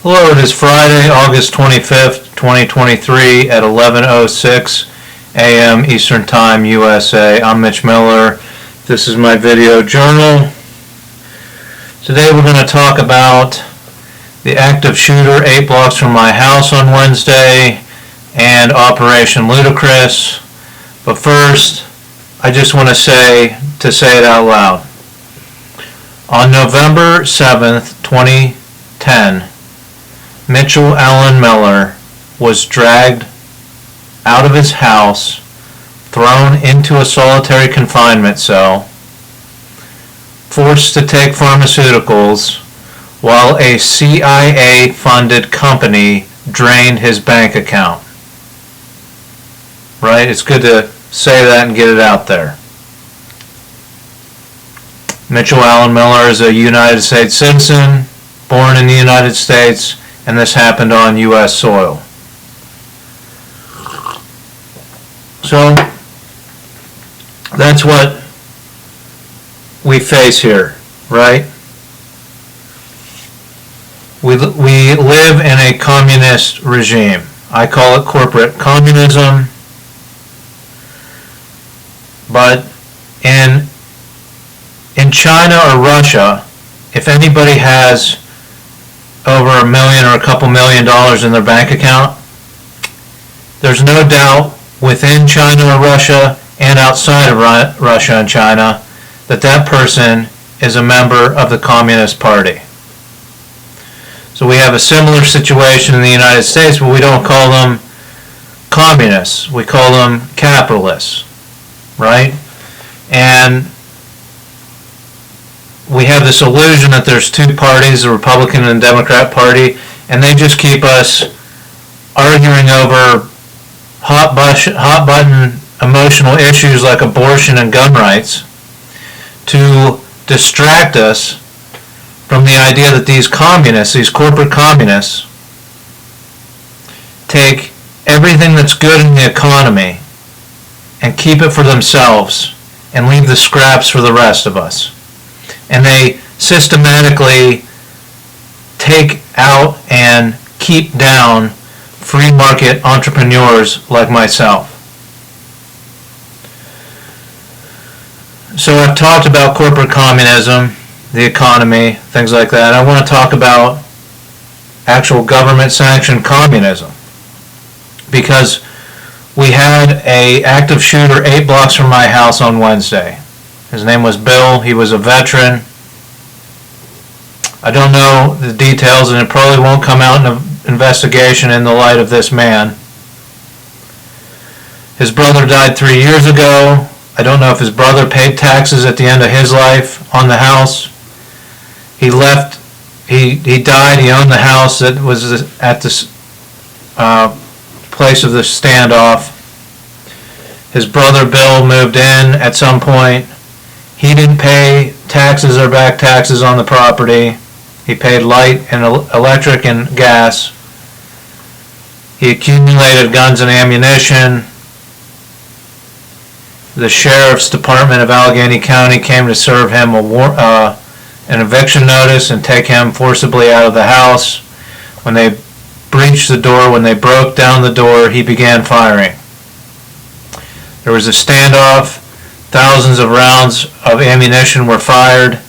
Hello, it is Friday, August 25th, 2023 at 11:06 a.m. Eastern Time, USA. I'm Mitch Miller. This is my video journal. Today we're going to talk about the active shooter 8 blocks from my house on Wednesday and Operation Ludicrous. But first, I just want to say it out loud. On November 7th, 2010, Mitchell Allen Miller was dragged out of his house, thrown into a solitary confinement cell, forced to take pharmaceuticals, while a CIA-funded company drained his bank account. Right? It's good to say that and get it out there. Mitchell Allen Miller is a United States citizen, born in the United States, and this happened on U.S. soil. So, that's what we face here, right? We live in a communist regime. I call it corporate communism. But in China or Russia, if anybody has over $1 million or a couple $1 million in their bank account, there's no doubt within China or Russia and outside of Russia and China that person is a member of the Communist Party. So we have a similar situation in the United States, but we don't call them communists. We call them capitalists, right? And we have this illusion that there's two parties, the Republican and Democrat Party, and they just keep us arguing over hot button emotional issues like abortion and gun rights to distract us from the idea that these communists, these corporate communists, take everything that's good in the economy and keep it for themselves and leave the scraps for the rest of us. And they systematically take out and keep down free market entrepreneurs like myself. So I've talked about corporate communism, the economy, things like that. I want to talk about actual government-sanctioned communism, because we had an active shooter 8 blocks from my house on Wednesday. His name was Bill. He was a veteran. I don't know the details, and it probably won't come out in an investigation in the light of this man. His brother died 3 years ago. I don't know if his brother paid taxes at the end of his life on the house. He left. He died. He owned the house that was at the place of the standoff. His brother Bill moved in at some point. He didn't pay taxes or back taxes on the property. He paid light and electric and gas. He accumulated guns and ammunition. The Sheriff's Department of Allegheny County came to serve him an eviction notice and take him forcibly out of the house. When they breached the door, when they broke down the door, he began firing. There was a standoff. Thousands of rounds of ammunition were fired.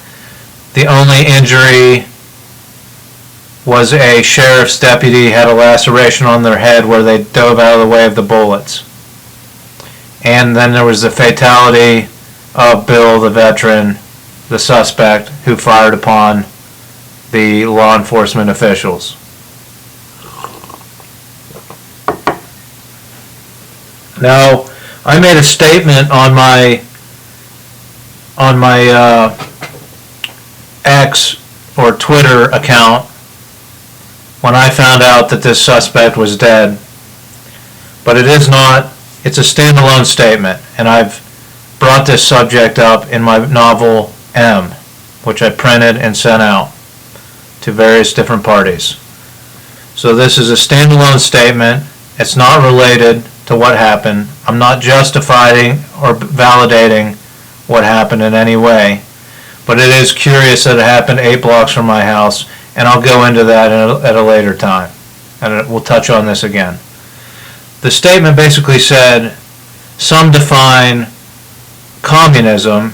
The only injury was a sheriff's deputy had a laceration on their head where they dove out of the way of the bullets. And then there was the fatality of Bill, the veteran, the suspect, who fired upon the law enforcement officials. Now, I made a statement on my X or Twitter account when I found out that this suspect was dead. But it is not, it's a standalone statement, and I've brought this subject up in my novel M, which I printed and sent out to various different parties. So this is a standalone statement. It's not related to what happened. I'm not justifying or validating what happened in any way, but it is curious that it happened 8 blocks from my house, and I'll go into that at a later time, and we'll touch on this again. The statement basically said, some define communism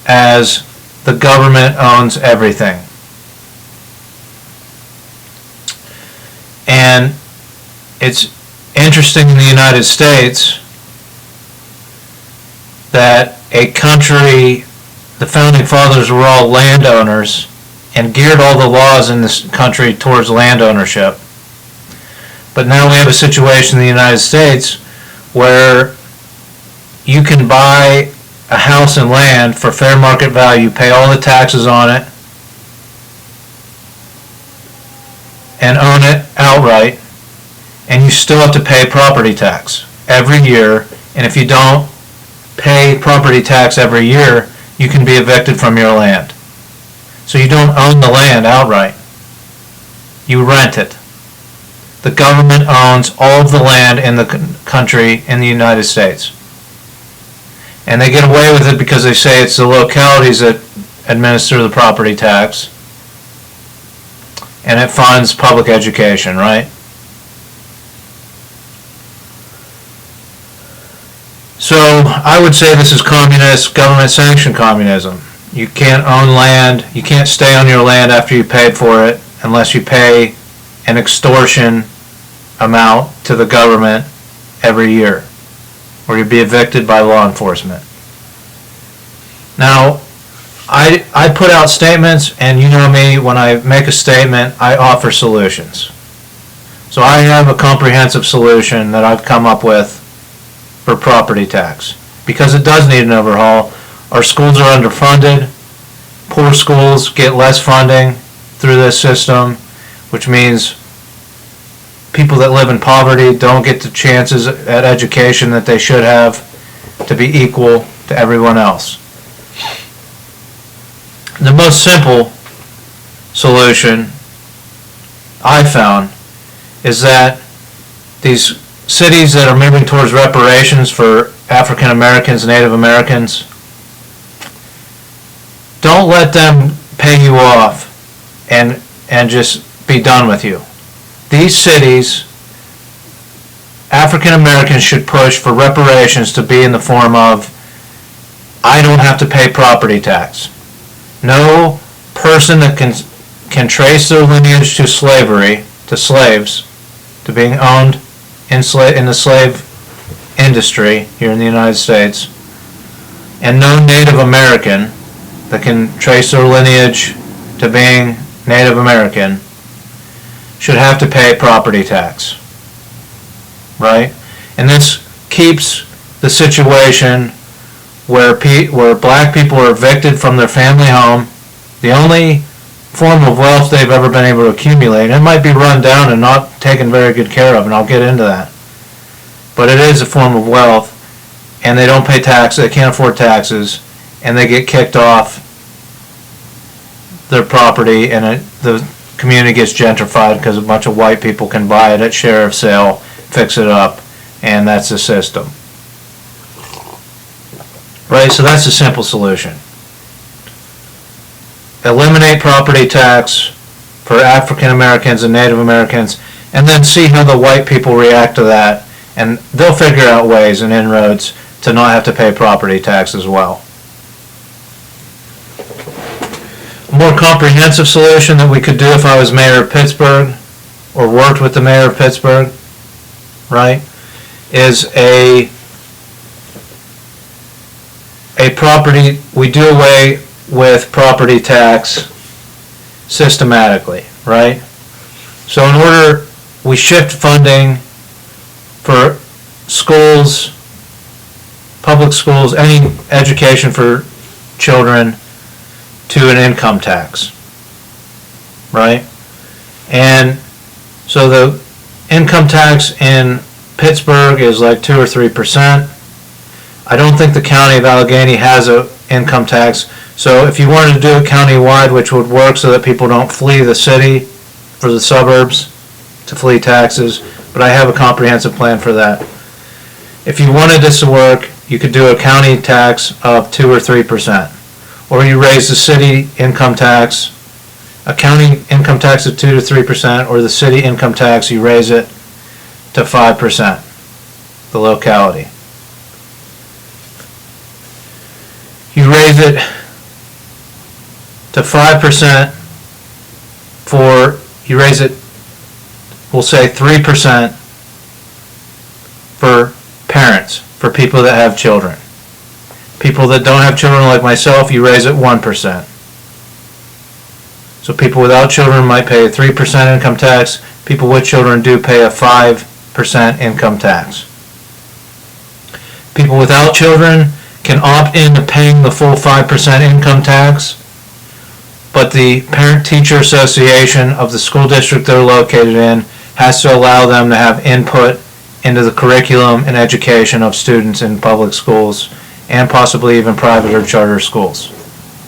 as the government owns everything. And it's interesting in the United States that a country, the founding fathers were all landowners and geared all the laws in this country towards land ownership. But now we have a situation in the United States where you can buy a house and land for fair market value, pay all the taxes on it, and own it outright, and you still have to pay property tax every year. And if you don't pay property tax every year, you can be evicted from your land. So you don't own the land outright. You rent it. The government owns all of the land in the country in the United States. And they get away with it because they say it's the localities that administer the property tax, and it funds public education, right? So I would say this is communist, government-sanctioned communism. You can't own land, you can't stay on your land after you paid for it unless you pay an extortion amount to the government every year, or you'd be evicted by law enforcement. Now, I put out statements, and you know me, when I make a statement, I offer solutions. So I have a comprehensive solution that I've come up with for property tax, because it does need an overhaul. Our schools are underfunded. Poor schools get less funding through this system, which means people that live in poverty don't get the chances at education that they should have to be equal to everyone else. The most simple solution I found is that these cities that are moving towards reparations for African Americans, Native Americans, don't let them pay you off and just be done with you. These cities, African Americans should push for reparations to be in the form of, I don't have to pay property tax. No person that can trace their lineage to slavery, to slaves, to being owned in the slave industry here in the United States, and no Native American that can trace their lineage to being Native American should have to pay property tax, right? And this keeps the situation where black people are evicted from their family home, the only form of wealth they've ever been able to accumulate. It might be run down and not taken very good care of, and I'll get into that. But it is a form of wealth, and they don't pay tax, they can't afford taxes, and they get kicked off their property, and the community gets gentrified because a bunch of white people can buy it at sheriff's sale, fix it up, and that's the system. Right, so that's a simple solution. Eliminate property tax for African Americans and Native Americans, and then see how the white people react to that, and they'll figure out ways and inroads to not have to pay property tax as well. A more comprehensive solution that we could do if I was mayor of Pittsburgh, or worked with the mayor of Pittsburgh, right, is a property, we do away with property tax systematically, right? So in order, we shift funding for schools, public schools, any education for children, to an income tax, right? And so the income tax in Pittsburgh is like 2 or 3%. I don't think the county of Allegheny has an income tax. So if you wanted to do it county-wide, which would work so that people don't flee the city for the suburbs to flee taxes, but I have a comprehensive plan for that. If you wanted this to work, you could do a county tax of 2 or 3%. Or you raise the city income tax a county income tax of 2 to 3%, or the city income tax, you raise it to 5%, the locality. You raise it to 5% you raise it, we'll say 3% for parents, for people that have children. People that don't have children like myself, you raise it 1%. So people without children might pay a 3% income tax. People with children do pay a 5% income tax. People without children can opt into paying the full 5% income tax, but the Parent-Teacher Association of the school district they're located in has to allow them to have input into the curriculum and education of students in public schools and possibly even private or charter schools.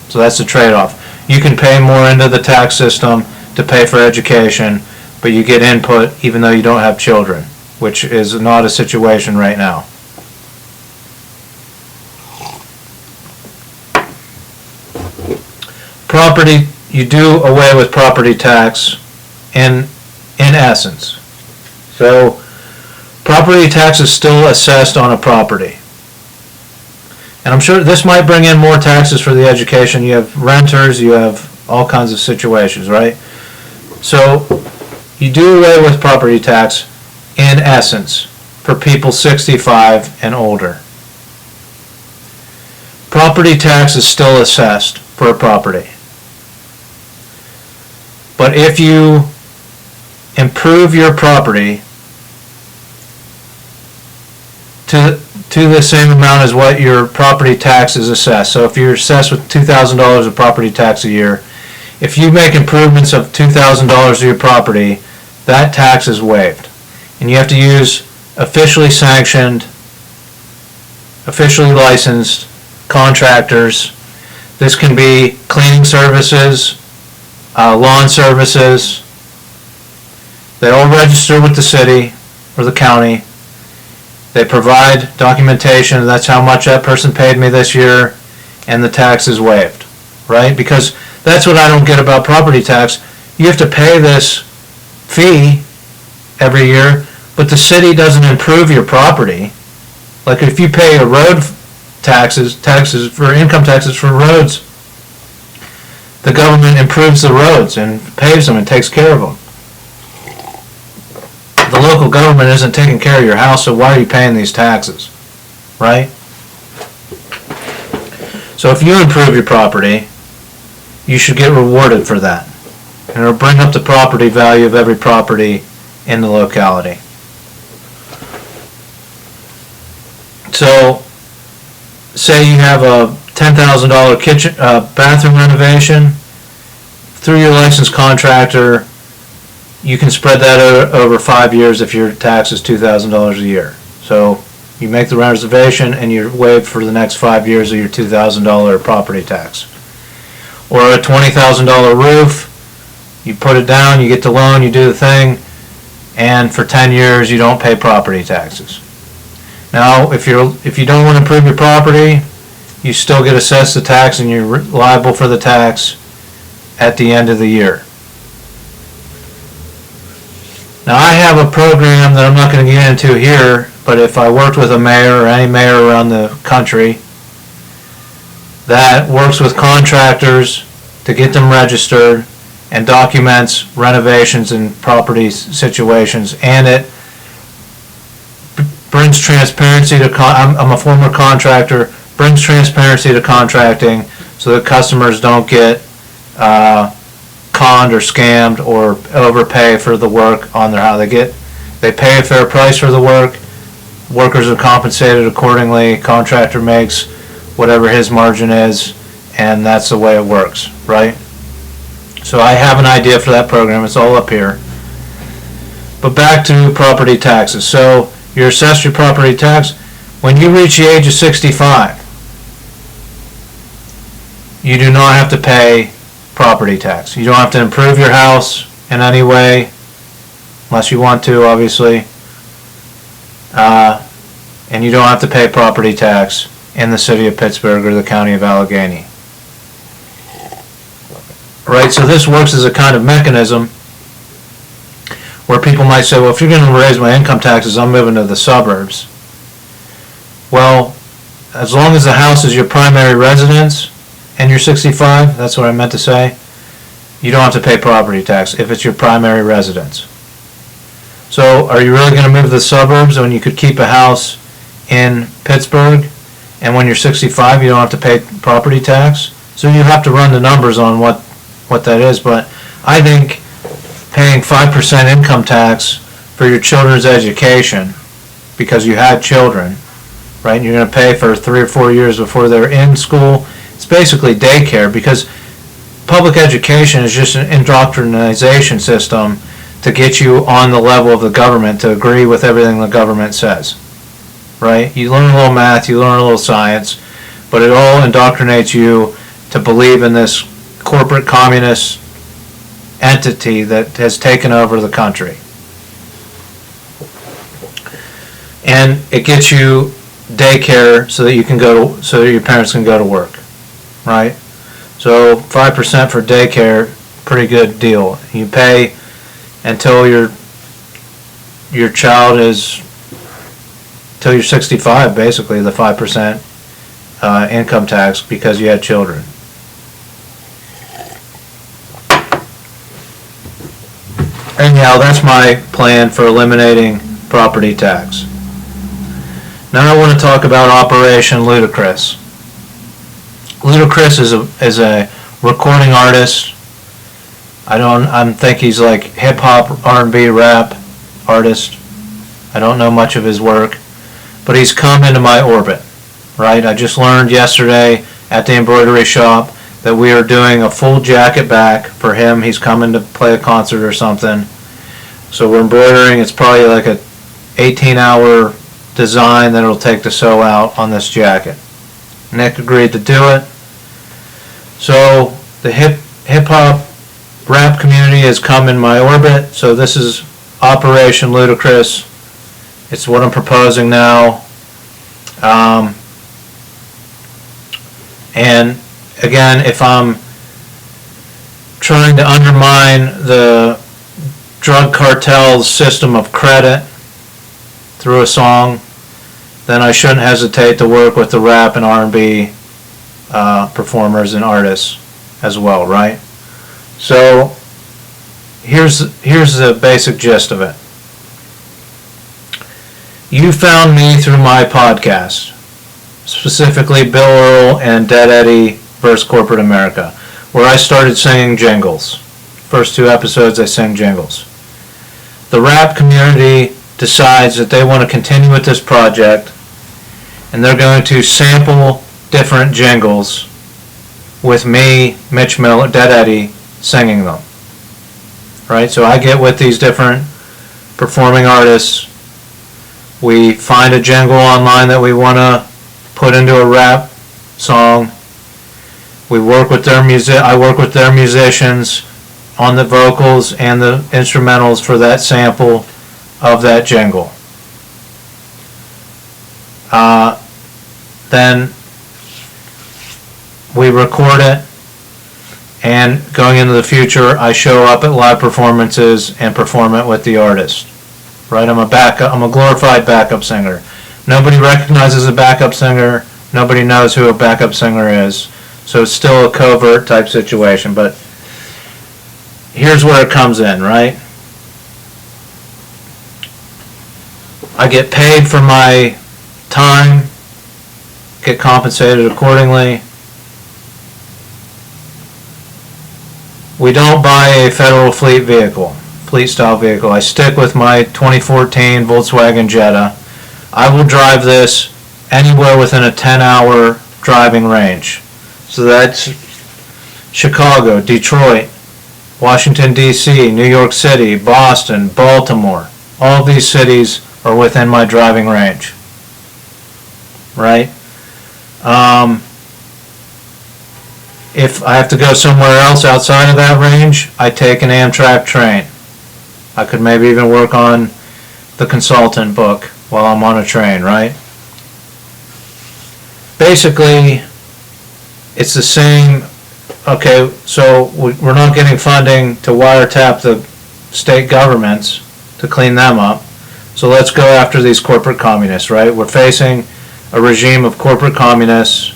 So that's the trade-off. You can pay more into the tax system to pay for education, but you get input even though you don't have children, which is not a situation right now. Property, you do away with property tax in essence. So property tax is still assessed on a property. And I'm sure this might bring in more taxes for the education. You have renters, you have all kinds of situations, right? So you do away with property tax in essence for people 65 and older. Property tax is still assessed for a property. But if you improve your property to the same amount as what your property tax is assessed. So if you're assessed with $2,000 of property tax a year, if you make improvements of $2,000 to your property, that tax is waived. And you have to use officially sanctioned, officially licensed contractors. This can be cleaning services, lawn services. They all register with the city or the county. They provide documentation, that's how much that person paid me this year, and the tax is waived, right? Because that's what I don't get about property tax. You have to pay this fee every year, but the city doesn't improve your property. Like if you pay a road taxes for income taxes for roads, the government improves the roads and paves them and takes care of them. The local government isn't taking care of your house, so why are you paying these taxes, right? So if you improve your property, you should get rewarded for that. And it'll bring up the property value of every property in the locality. So, say you have a $10,000 kitchen, bathroom renovation. Through your licensed contractor, you can spread that over 5 years if your tax is $2,000 a year. So you make the reservation and you're waived for the next 5 years of your $2,000 property tax. Or a $20,000 roof, you put it down, you get the loan, you do the thing, and for 10 years you don't pay property taxes. Now, if you don't want to improve your property, you still get assessed the tax and you're liable for the tax at the end of the year. Now I have a program that I'm not going to get into here, but if I worked with a mayor or any mayor around the country that works with contractors to get them registered and documents renovations and property situations, and it brings transparency to, I'm a former contractor, brings transparency to contracting so that customers don't get conned or scammed or overpay for the work on their house. They pay a fair price for the work. Workers are compensated accordingly. Contractor makes whatever his margin is, and that's the way it works, right? So I have an idea for that program. It's all up here. But back to property taxes. So you assess your property tax. When you reach the age of 65, you do not have to pay property tax. You don't have to improve your house in any way, unless you want to, obviously. And you don't have to pay property tax in the city of Pittsburgh or the county of Allegheny. right? So this works as a kind of mechanism where people might say, well, if you're going to raise my income taxes, I'm moving to the suburbs. Well, as long as the house is your primary residence and you're 65, that's what I meant to say, you don't have to pay property tax if it's your primary residence. So are you really going to move to the suburbs when you could keep a house in Pittsburgh, and when you're 65 you don't have to pay property tax? So you have to run the numbers on what that is, but I think paying 5% income tax for your children's education because you had children, right, and you're going to pay for 3 or 4 years before they're in school, it's basically daycare, because public education is just an indoctrination system to get you on the level of the government, to agree with everything the government says, right? You learn a little math, you learn a little science, but it all indoctrinates you to believe in this corporate communist entity that has taken over the country. And it gets you daycare so that you can so that your parents can go to work, right? So 5% for daycare, pretty good deal. You pay until your child is, till you're 65, basically, the 5% income tax because you had children. Anyhow, that's my plan for eliminating property tax. Now I want to talk about Operation Ludacris. Ludacris is a recording artist. I think he's like hip hop, R&B, rap artist. I don't know much of his work, but he's come into my orbit, right? I just learned yesterday at the embroidery shop that we are doing a full jacket back for him. He's coming to play a concert or something. So we're embroidering. It's probably like a 18-hour design that it'll take to sew out on this jacket. Nick agreed to do it. So the hip hop rap community has come in my orbit. So this is Operation Ludacris. It's what I'm proposing now. And again, if I'm trying to undermine the drug cartel's system of credit through a song, then I shouldn't hesitate to work with the rap and R&B performers and artists as well, right? So here's the basic gist of it. You found me through my podcast, specifically Bill Earl and Dead Eddie vs. Corporate America, where I started singing jingles. First 2 episodes I sang jingles. The rap community decides that they want to continue with this project, and they're going to sample different jingles with me, Mitch Miller, Dead Eddie, singing them. Right? So I get with these different performing artists. We find a jingle online that we want to put into a rap song. We work with their I work with their musicians on the vocals and the instrumentals for that sample of that jingle. Then we record it, and going into the future, I show up at live performances and perform it with the artist. Right? I'm a glorified backup singer. Nobody recognizes a backup singer. Nobody knows who a backup singer is. So it's still a covert type situation, but here's where it comes in, right? I get paid for my time, get compensated accordingly. We don't buy a federal fleet style vehicle. I stick with my 2014 Volkswagen Jetta. I will drive this anywhere within a 10-hour driving range. So that's Chicago, Detroit, Washington, D.C., New York City, Boston, Baltimore. All of these cities are within my driving range. Right? If I have to go somewhere else outside of that range, I take an Amtrak train. I could maybe even work on the consultant book while I'm on a train, right? Basically, it's the same okay, so we're not getting funding to wiretap the state governments to clean them up. So let's go after these corporate communists, right? We're facing a regime of corporate communists.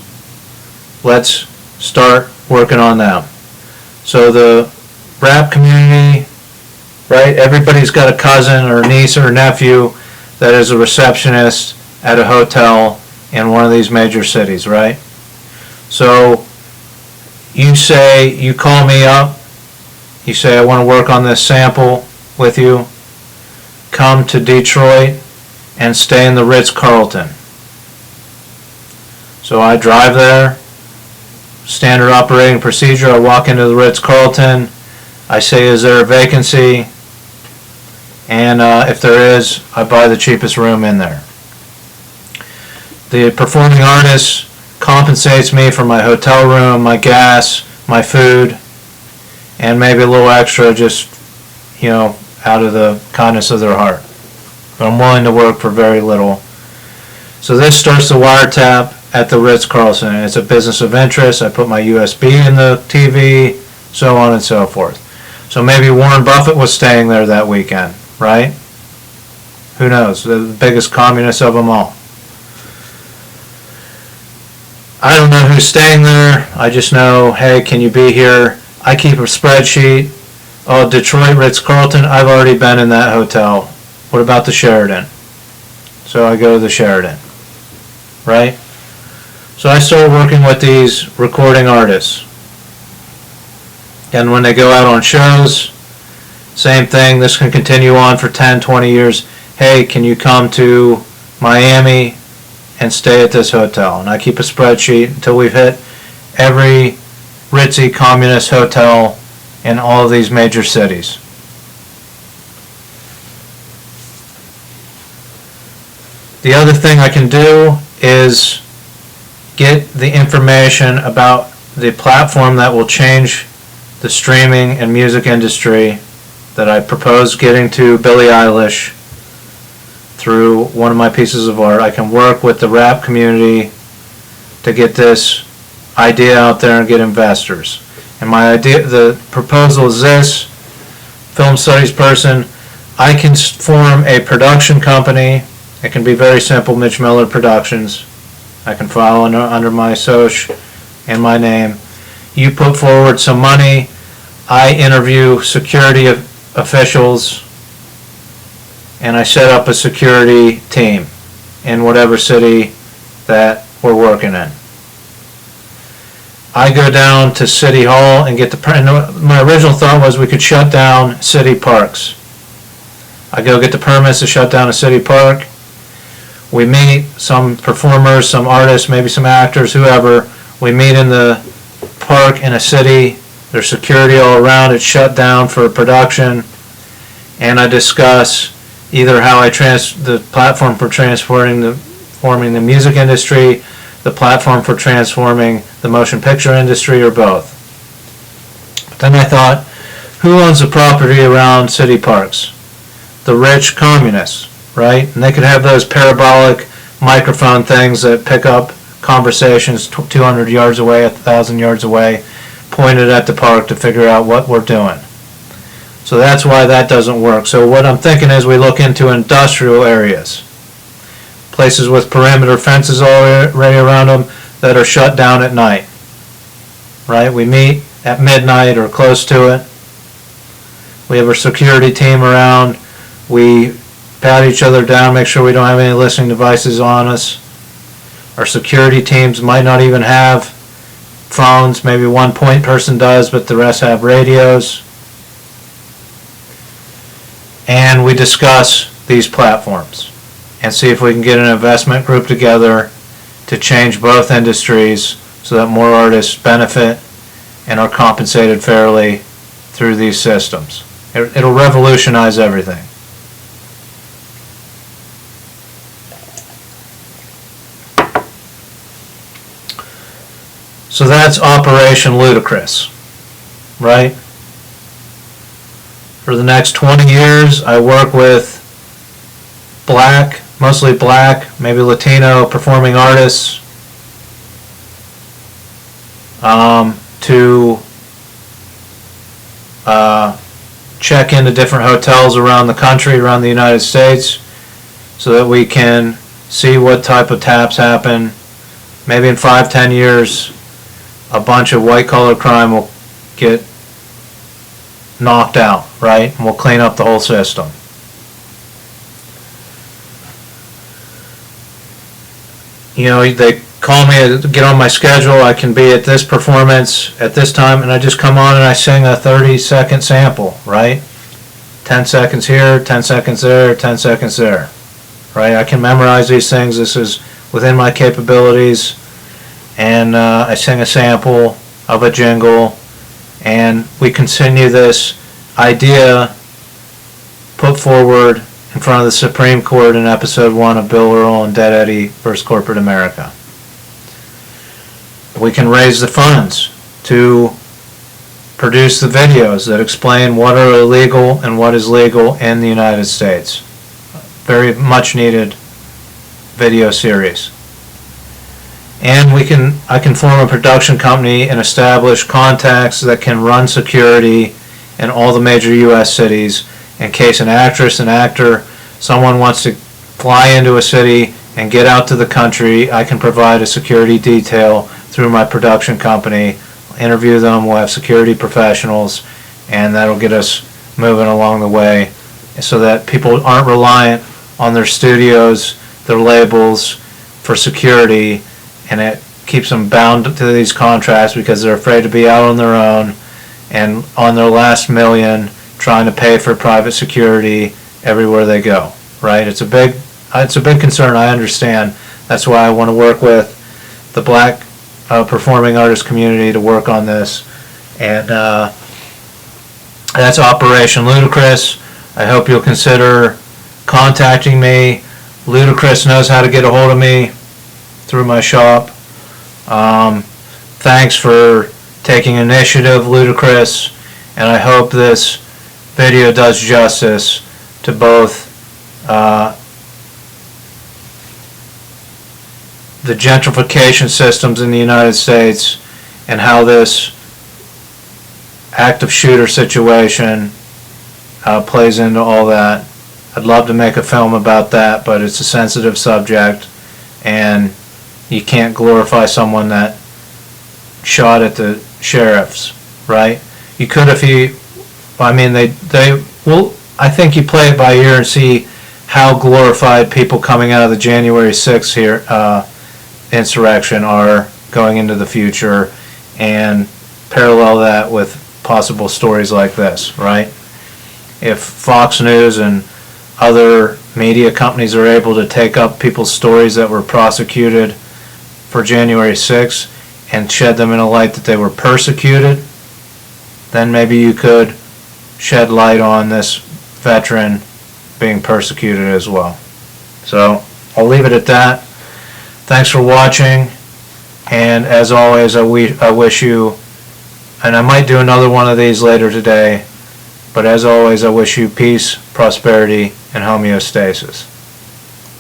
Let's start working on them. So the rap community, right? Everybody's got a cousin or a niece or a nephew that is a receptionist at a hotel in one of these major cities, right? So you call me up, you say, I want to work on this sample with you. Come to Detroit and stay in the Ritz-Carlton. So I drive there, standard operating procedure. I walk into the Ritz-Carlton. I say, is there a vacancy? And if there is, I buy the cheapest room in there. The performing artist compensates me for my hotel room, my gas, my food, and maybe a little extra just, out of the kindness of their heart. But I'm willing to work for very little. So this starts the wiretap at the Ritz-Carlton. It's a business of interest. I put my USB in the TV, so on and so forth. So maybe Warren Buffett was staying there that weekend, right? Who knows? The biggest communist of them all. I don't know who's staying there. I just know, hey, can you be here? I keep a spreadsheet. Oh, Detroit Ritz-Carlton, I've already been in that hotel. What about the Sheraton? So I go to the Sheraton, right? So I start working with these recording artists. And when they go out on shows, same thing. This can continue on for 10, 20 years. Hey, can you come to Miami and stay at this hotel? And I keep a spreadsheet until we've hit every ritzy communist hotel in all of these major cities. The other thing I can do is get the information about the platform that will change the streaming and music industry that I propose getting to Billie Eilish through one of my pieces of art. I can work with the rap community to get this idea out there and get investors. And my idea, the proposal is this: film studies person, I can form a production company. It can be very simple, Mitch Miller Productions. I can file under my SOCH and my name. You put forward some money. I interview security officials, and I set up a security team in whatever city that we're working in. I go down to City Hall and get my original thought was we could shut down city parks. I go get the permits to shut down a city park. We meet some performers, some artists, maybe some actors, whoever. We meet in the park in a city. There's security all around. It's shut down for production. And I discuss either how the platform for transforming the music industry, the platform for transforming the motion picture industry, or both. But then I thought, who owns the property around city parks? The rich communists, right? And they could have those parabolic microphone things that pick up conversations 200 yards away, 1,000 yards away, pointed at the park to figure out what we're doing. So that's why that doesn't work. So what I'm thinking is we look into industrial areas, places with perimeter fences already around them that are shut down at night, right? We meet at midnight or close to it. We have our security team around. We pat each other down, make sure we don't have any listening devices on us. Our security teams might not even have phones. Maybe one point person does, but the rest have radios. And we discuss these platforms and see if we can get an investment group together to change both industries so that more artists benefit and are compensated fairly through these systems. It'll revolutionize everything. So that's Operation Ludicrous, right? For the next 20 years, I work with mostly black, maybe Latino performing artists. to check into different hotels around the country, around the United States, so that we can see what type of taps happen. Maybe in 5-10 years, a bunch of white-collar crime will get knocked out, right? And we'll clean up the whole system. You know, they call me to get on my schedule. I can be at this performance at this time, and I just come on and I sing a 30-second sample, right? 10 seconds here, 10 seconds there, 10 seconds there, right? I can memorize these things. This is within my capabilities, and I sing a sample of a jingle, and we continue this idea put forward in front of the Supreme Court in episode 1 of Bill Earl and Dead Eddie vs. Corporate America. We can raise the funds to produce the videos that explain what are illegal and what is legal in the United States. Very much needed video series. And I can form a production company and establish contacts that can run security in all the major U.S. cities in case an actress, an actor, someone wants to fly into a city and get out to the country. I can provide a security detail through my production company, interview them, we'll have security professionals, and that'll get us moving along the way so that people aren't reliant on their studios, their labels for security, and it keeps them bound to these contracts because they're afraid to be out on their own and on their last million trying to pay for private security everywhere they go, right? It's a big concern, I understand. That's why I want to work with the black performing artist community to work on this, and that's Operation Ludacris. I hope you'll consider contacting me. Ludacris knows how to get a hold of me through my shop. Thanks for taking initiative, Ludacris, and I hope this video does justice to both the gentrification systems in the United States and how this active shooter situation plays into all that. I'd love to make a film about that, but it's a sensitive subject, and you can't glorify someone that shot at the sheriffs, right? You could if you, I mean, well, I think you play it by ear and see how glorified people coming out of the January 6th here insurrection are going into the future, and parallel that with possible stories like this, right? If Fox News and other media companies are able to take up people's stories that were prosecuted for January 6th and shed them in a light that they were persecuted, then maybe you could shed light on this veteran being persecuted as well. So I'll leave it at that. Thanks for watching, and as always, I wish you, and I might do another one of these later today, but as always, I wish you peace, prosperity, and homeostasis.